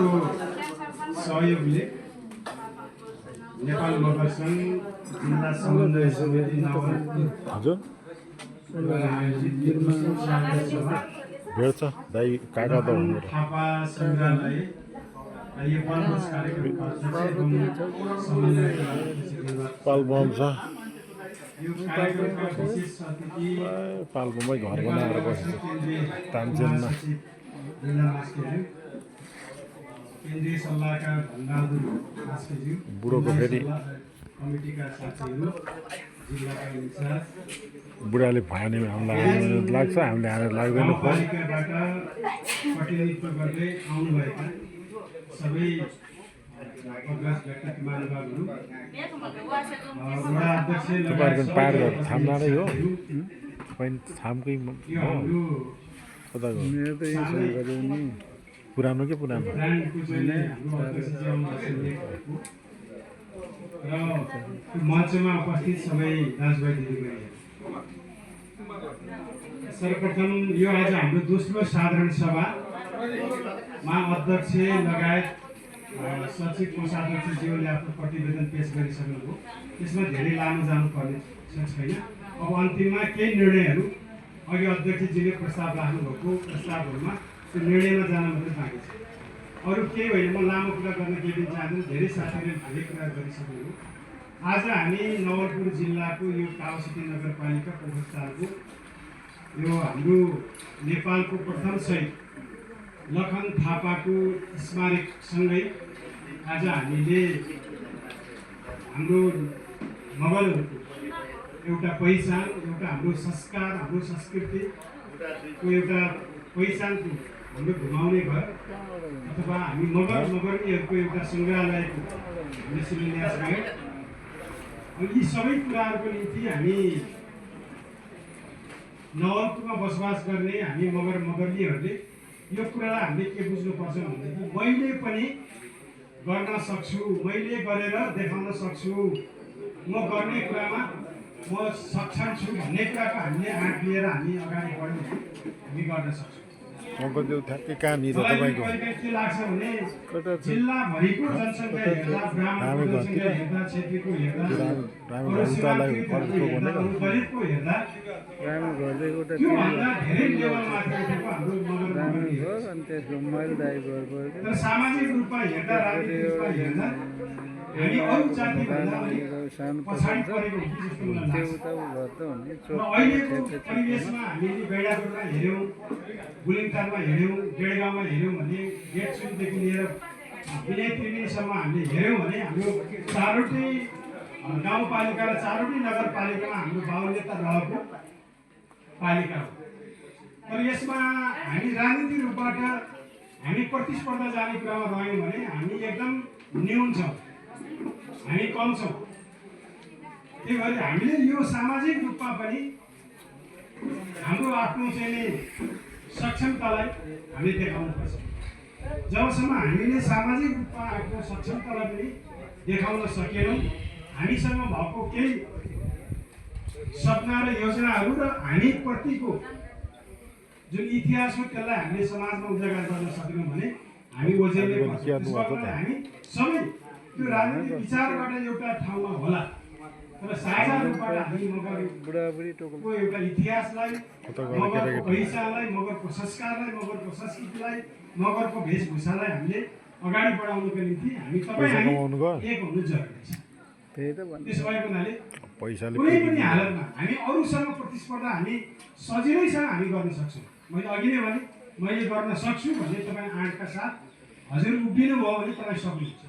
उहाँको सहयोगले नेपाल मगर सङ्घ जिल्ला समन्वय समिति नवलपरासी हजुर आयोजित दोस्रो साझा सभा भेट्छ दाइ काका त हुनु थापा सङ्ग्रहालय यो वनभोज कार्यक्रमको अध्यक्ष एवं समन्वयका अध्यक्ष पाल्पोमा छ यो कार्यक्रमका विशेष अतिथि पाल्पोमै घर बनाएर बसेछ तानसेनमा जिल्ला मास्केज्यू केन्द्रीय सल्लाहकार धनबहादुर मास्केज्यू बुढोको फेरि कमिटीका साथीहरू जिल्लाका इन्चार्ज बुढाले भने हामीलाई लाग्छ हामीले हानेर लाग्दैन गाउँपालिकाबाट प्रतिनिधित्व गर्दै आउनुभएका सबै अग्रज व्यक्तित्व महानुभावहरू वडा अध्यक्ष तपाईँहरूको पार गरेर थाम्दा नै हो पनि थामकै यो हाम्रो कताको मेरो त यही सही गर्यो नि पुरानो के पुरानो ब्रान्डको चाहिँ हाम्रो अध्यक्ष आउनुभएको र मञ्चमा उपस्थित सबै दाजुभाइ दिदीबहिनीहरू सर्वप्रथम यो आज हाम्रो दोस्रो साधारण सभामा अध्यक्ष लगायत सचिव कोषाध्यक्षज्यूले आफ्नो प्रतिवेदन पेश गरिसक्नुभयो त्यसमा धेरै लामो जानुपर्ने छैन अब अन्तिममा केही निर्णयहरू अघि अध्यक्षजीले प्रस्ताव राख्नुभएको प्रस्तावहरूमा त्यो निर्णयमा जान मात्रै बाँकी छ अरू केही होइन म लामो कुरा गर्न केही दिन चाहँदैन धेरै साथीहरूले धेरै कुरा गरिसक्नुभयो आज हामी नवलपुर जिल्लाको यो कावासिटी नगरपालिका पोखरचारको यो हाम्रो नेपालको प्रथम शहीद लखन थापाको स्मारकसँगै आज हामीले हाम्रो मगरहरूको एउटा पहिचान एउटा हाम्रो संस्कार हाम्रो संस्कृतिको एउटा पहिचानको हाम्रो घुमाउने घर अथवा हामी मगरनीहरूको एउटा सङ्ग्रहालयको हामीले शिलान्यास गऱ्यौँ अनि यी सबै कुराहरूको निम्ति हामी नवलपुरमा बसोबास गर्ने हामी मगरनीहरूले यो कुरालाई हामीले के बुझ्नुपर्छ भनेदेखि मैले पनि गर्न सक्छु मैले गरेर देखाउन सक्छु म गर्ने कुरामा म सक्षम छु भन्ने कुराको हामीले आँट लिएर हामी अगाडि बढ्यौँ हामी गर्न सक्छौँ त्यो ठ्याक्कै कहाँनिर तपाईँको के लाग्छ भने जिल्लाभरिको जनसङ्ख्या हेर्दा ब्राह्मणको जनसङ्ख्या हेर्दा क्षेत्रीको हेर्दा दलितको हेर्दा राम्रो घरले एउटा त्योभन्दा धेरै लेभलमा उठेको हाम्रो राम्रो मगर घर अनि त्यसको मैले दाइ घर पऱ्यो तर सामाजिक रूपमा हेर्दा राजनीतिक रूपमा हेर्दा हामी अरू जातिभन्दा अलिक सानो पछाडि परेको हुन्छ जस्तो मलाई त्यो लाग्छ उता घर त हुने र अहिलेको परिवेशमा हामीले गैडाकोटमा हेऱ्यौँ बुलिङटारमा हेऱ्यौँ डेढगाउँमा हेऱ्यौँ भने गेट सुनदेखि लिएर विनय त्रिवेणीसम्म हामीले हेऱ्यौँ भने हाम्रो चारवटै गाउँपालिका र चारवटै नगरपालिकामा हाम्रो बाहुल्यता रहेको पालिका हो तर यसमा हामी राजनीतिक रूपबाट हामी प्रतिस्पर्धा जाने कुरामा रह्यौँ भने हामी एकदम न्यून छौँ हामी कम छौँ त्यही भएर हामीले यो सामाजिक रूपमा पनि हाम्रो आफ्नो चाहिँ सक्षमतालाई हामीले देखाउनुपर्छ जबसम्म हामीले सामाजिक रूपमा आफ्नो सक्षमतालाई पनि देखाउन सकेनौँ हामीसँग भएको केही सपना र योजनाहरू र हामीप्रतिको जुन इतिहास हो त्यसलाई हामीले समाजमा उजागर गर्न सकेनौँ भने हामी ओझेलले हामी सबै त्यो राजनीतिक विचारबाट एउटा ठाउँमा होला तर साझा रूपबाट हामी मगरको एउटा इतिहासलाई मगरको पहिचानलाई मगरको संस्कारलाई मगरको संस्कृतिलाई मगरको वेशभूषालाई हामीले अगाडि बढाउनुको निम्ति हामी तपाईँ हामी एक हुनु जरुरी छ त्यही त भन्नु त्यसो भएको हुनाले पैसाले कुनै पनि हालतमा हामी अरूसँग प्रतिस्पर्धा हामी सजिलैसँग हामी गर्न सक्छौँ मैले अघि नै भने मैले गर्न सक्छु भन्ने तपाईँ आँटका साथ हजुर उभिनु भयो भने तपाईँ सक्नुहुन्छ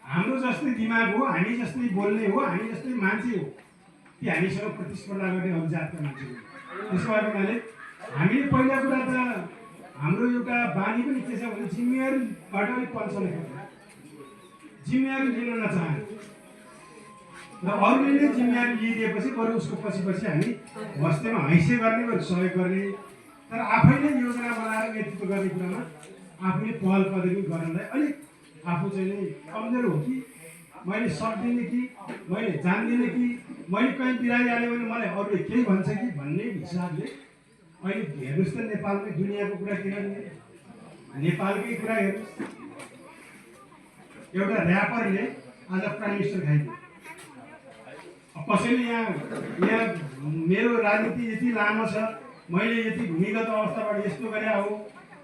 हाम्रो जस्तै दिमाग हो हामी जस्तै बोल्ने हो हामी जस्तै मान्छे हो कि हामीसँग प्रतिस्पर्धा गर्ने अरू जातका मान्छे हो त्यसो भएको हुनाले हामीले पहिला कुरा त हाम्रो एउटा बानी पनि के छ भने जिम्मेवारीबाट अलिक पन्छौँ जिम्मेवारी लिन नचाहने र अरूले नै जिम्मेवारी लिइदिएपछि बरु उसको पछि हामी बस्तीमा हैसे गर्ने वा सहयोग गर्ने तर आफैले योजना बनाएर नेतृत्व गर्ने कुरामा आफूले पहल कदमी गर्नलाई अलिक आफू चाहिँ नै कमजोर हो कि मैले सक्दिनँ कि मैले जान्दिनँ कि मैले कहीँ बिराइहालेँ भने मलाई अरूले केही भन्छ कि भन्ने हिसाबले अहिले हेर्नुहोस् त नेपालमै दुनियाँको कुरा किन नेपालकै कुरा हेर्नुहोस्, एउटा ऱ्यापरले आज प्राइम मिनिस्टर खाइदियो। कसैले यहाँ मेरो राजनीति यति लामो छ, मैले यति भूमिगत अवस्थाबाट यस्तो गरे हो,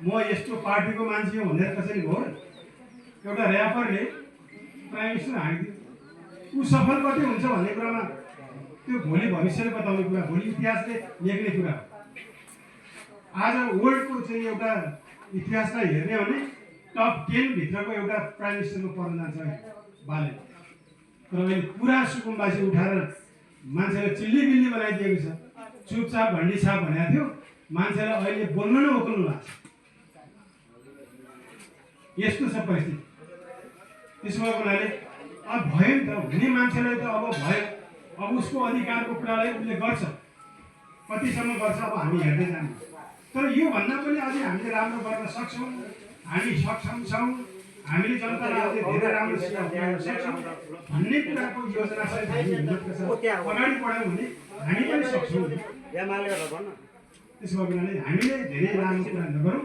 म यस्तो पार्टीको मान्छे हो भनेर कसैले भयो? एउटा ऱ्यापरले प्राइम मिनिस्टर हानिदियो। ऊ सफल कति हुन्छ भन्ने कुरामा त्यो भोलि भविष्यले बताउने कुरा, भोलि इतिहासले लेख्ने कुरा हो। आज वर्ल्डको चाहिँ एउटा इतिहासलाई हेर्ने भने टप 10 भित्रको एउटा प्राइम मिनिस्टरमा पर्न जान्छ बाले। तर अहिले पुरा सुकुम्बासी उठाएर मान्छेलाई चिल्ली बिल्ली बनाइदिएको छ। चुपचाप भण्डी छाप भनेको थियो, मान्छेलाई अहिले बोल्न नै ओक्ल्नु भएको छ। यस्तो छ परिस्थिति। त्यसो भएको हुनाले अब भयो नि त, हुने मान्छेलाई त अब भयो। अब उसको अधिकारको कुरालाई उसले गर्छ, कतिसम्म गर्छ अब हामी हेर्दै जान्छौँ। तर योभन्दा पनि अझै हामीले राम्रो गर्न सक्छौँ, हामी सक्षम छौँ, हामीले जनतालाई अझै धेरै राम्रो सेवा पुर्याउन सक्छौँ भन्ने कुराको योजना चाहिँ हामी अगाडि बढायौँ भने हामी पनि सक्छौँ। त्यसो भएको हुनाले हामीले धेरै राम्रो कुरा नगरौँ।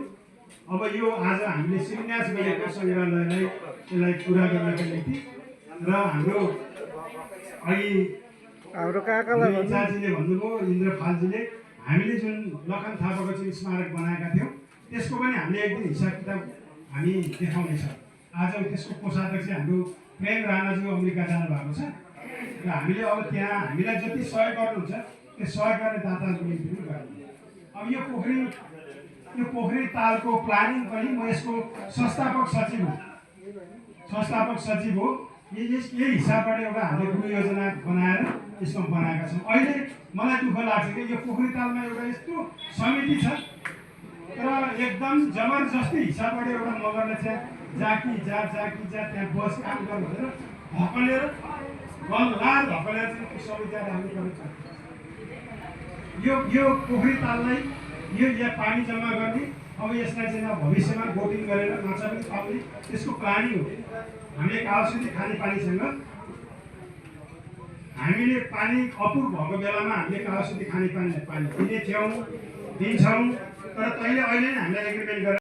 अब यो आज हामीले शिलान्यास गरेको सङ्ग्रहालयलाई यसलाई पुरा गर्नका निम्ति र हाम्रो अघि काकालाई चार्जीले भन्नुभयो, इन्द्र फालजीले, हामीले जुन लखन थापाको चाहिँ स्मारक बनाएका थियौँ त्यसको पनि हामीले एक दिन हिसाब किताब हामी देखाउनेछौँ। आज त्यसको कोषाध्यक्ष हाम्रो प्रेम राणाज्यू अमेरिका जानुभएको छ र हामीले अब त्यहाँ हामीलाई जति सहयोग गर्नुहुन्छ त्यो सहयोग गर्ने दाताहरूको निम्ति पनि गर्नु। अब यो पोखरी तालको प्लानिङ पनि म यसको संस्थापक सचिव हो। यही हिसाबबाट एउटा हामीले गुरु योजना बनाएर यसमा बनाएका छौँ। अहिले मलाई दुःख लाग्छ कि यो पोखरी तालमा एउटा यस्तो समिति छ तर एकदम जबरजस्ती हिसाबबाट एउटा मगरले चाहिँ जाकी जा त्यहाँ बस काम गर भनेर धकलेर गललार धकलेर चाहिँ त्यो समिति राख्नु पर्छ। यो पोखरी ताललाई यहाँ पानी जम्मा गर्ने, अब यसलाई चाहिँ भविष्यमा बोटिङ गरेर माछा पनि पाउने त्यसको प्लानिङ हो। हामीले कालसुती खानेपानीसँग हामीले पानी अपुर भएको बेलामा हामीले कालसुती खानेपानीलाई पानी दिन्छौँ, तर अहिले नै हामीलाई एग्रिमेन्ट गरेर